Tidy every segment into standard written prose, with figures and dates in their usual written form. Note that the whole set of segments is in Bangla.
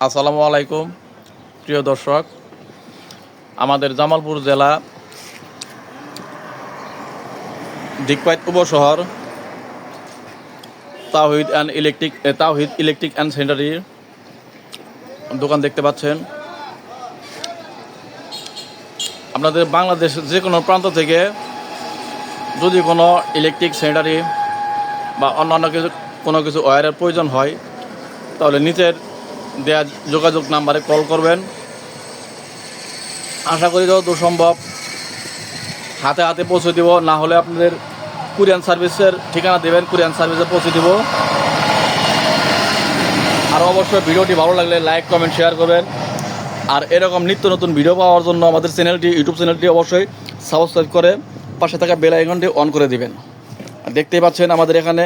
আসসালামু আলাইকুম প্রিয় দর্শক, আমাদের জামালপুর জেলা দিকপাইত উপশহর তাওহিদ ইলেকট্রিক অ্যান্ড সেন্টারির দোকান দেখতে পাচ্ছেন। আপনাদের বাংলাদেশ যে কোনো প্রান্ত থেকে যদি কোনো ইলেকট্রিক সেন্টারি বা অন্যান্য কোনো কিছু ওয়্যারের প্রয়োজন হয়, তাহলে নিচের দেওয়া যোগাযোগ নাম্বারে কল করবেন। আশা করি যতদূর সম্ভব হাতে হাতে পৌঁছে দেব, না হলে আপনাদের কুরিয়ান সার্ভিসের ঠিকানা দেবেন, কুরিয়ান সার্ভিসে পৌঁছে দেব। আর অবশ্যই ভিডিওটি ভালো লাগলে লাইক কমেন্ট শেয়ার করবেন। আর এরকম নিত্য নতুন ভিডিও পাওয়ার জন্য আমাদের ইউটিউব চ্যানেলটি অবশ্যই সাবস্ক্রাইব করে পাশে থাকা বেল আইকনটি অন করে দিবেন। দেখতেই পাচ্ছেন আমাদের এখানে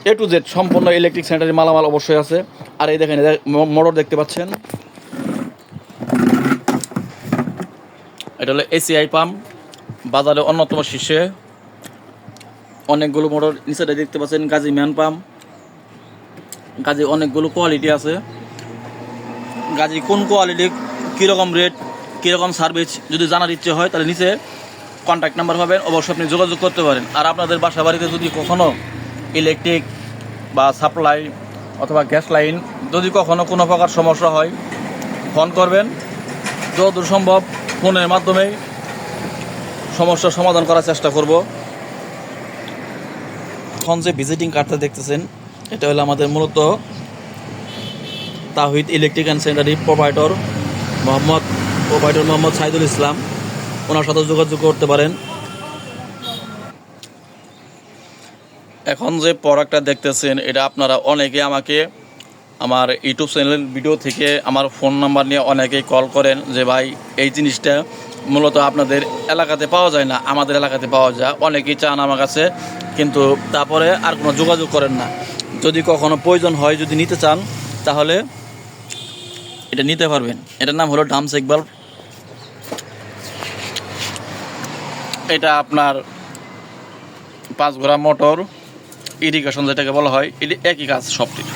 A to Z সম্পূর্ণ ইলেকট্রিক সেন্টারের মালামাল অবশ্যই আছে। আর এই দেখেন মোটর দেখতে পাচ্ছেন, এটা হলো ACI পাম্প, বাজারে অন্যতম শীর্ষে। অনেকগুলো মোটর নিচেটা দেখতে পাচ্ছেন গাজী ম্যান পাম্প। গাজী অনেকগুলো কোয়ালিটি আছে। গাজী কোন কোয়ালিটি, কীরকম রেট, কীরকম সার্ভিস যদি জানার ইচ্ছে হয়, তাহলে নিচে কন্ট্যাক্ট নাম্বার পাবেন, অবশ্যই আপনি যোগাযোগ করতে পারেন। আর আপনাদের বাসা বাড়িতে যদি কখনও ইলেকট্রিক বা সাপ্লাই অথবা গ্যাস লাইন যদি কখনও কোনো প্রকার সমস্যা হয়, ফোন করবেন। যতদূর সম্ভব ফোনের মাধ্যমেই সমস্যার সমাধান করার চেষ্টা করব। এখন যে ভিজিটিং কার্ডটা দেখতেছেন, এটা হলো আমাদের মূলত Tawhid electric and sanitary proprietor Mohammad Saidul Islam. ওনার সাথে যোগাযোগ করতে পারেন। এখন যে প্রোডাক্টটা দেখতেছেন, এটা আপনারা অনেকে আমাকে আমার ইউটিউব চ্যানেলের ভিডিও থেকে আমার ফোন নাম্বার নিয়ে অনেকেই কল করেন যে ভাই এই জিনিসটা মূলত আপনাদের এলাকাতে পাওয়া যায় না, আমাদের এলাকাতে পাওয়া যায়। অনেকেই চান আমার কাছে, কিন্তু তারপরে আর কোনো যোগাযোগ করেন না। যদি কখনো প্রয়োজন হয়, যদি নিতে চান, তাহলে এটা নিতে পারবেন। এটার নাম হলো ডামসেক বাল্ব। এটা আপনার 5 ঘোড়া মোটর ইরিগেশন যেটাকে বলা হয়, এটি একই কাজ সবটির।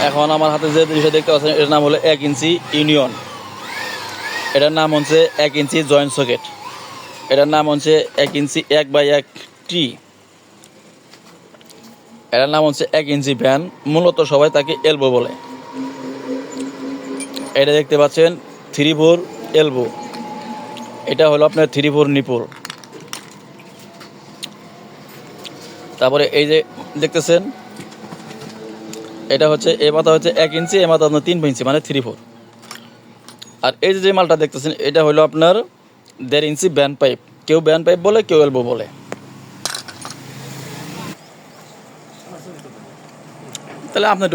এখন আমার হাতে যে জিনিসটা দেখতে পাচ্ছেন, এটার নাম হলো 1 ইঞ্চি ইউনিয়ন। এটার নাম হচ্ছে 1 ইঞ্চি জয়েন্ট সকেট। এটার নাম হচ্ছে 1 ইঞ্চি 1/1 টি। এটার নাম হচ্ছে 1 ইঞ্চি ভ্যান, মূলত সবাই তাকে এলবো বলে। এটা দেখতে পাচ্ছেন 3/4 এলবো। এটা হলো আপনার 3/4 নিপুল। তারপরে এই যে দেখতেছেন, এটা হচ্ছে এ মাথা হচ্ছে 1 ইঞ্চি, এ মাথা আপনার 3 ইঞ্চি, মানে 3/4। আর এই যে মালটা দেখতেছেন, এটা হলো আপনার 1.5 ইঞ্চি ব্যান্ড পাইপ। কেউ ব্যান্ড পাইপ বলে, কেউ এলবো বলে। তাহলে আপনি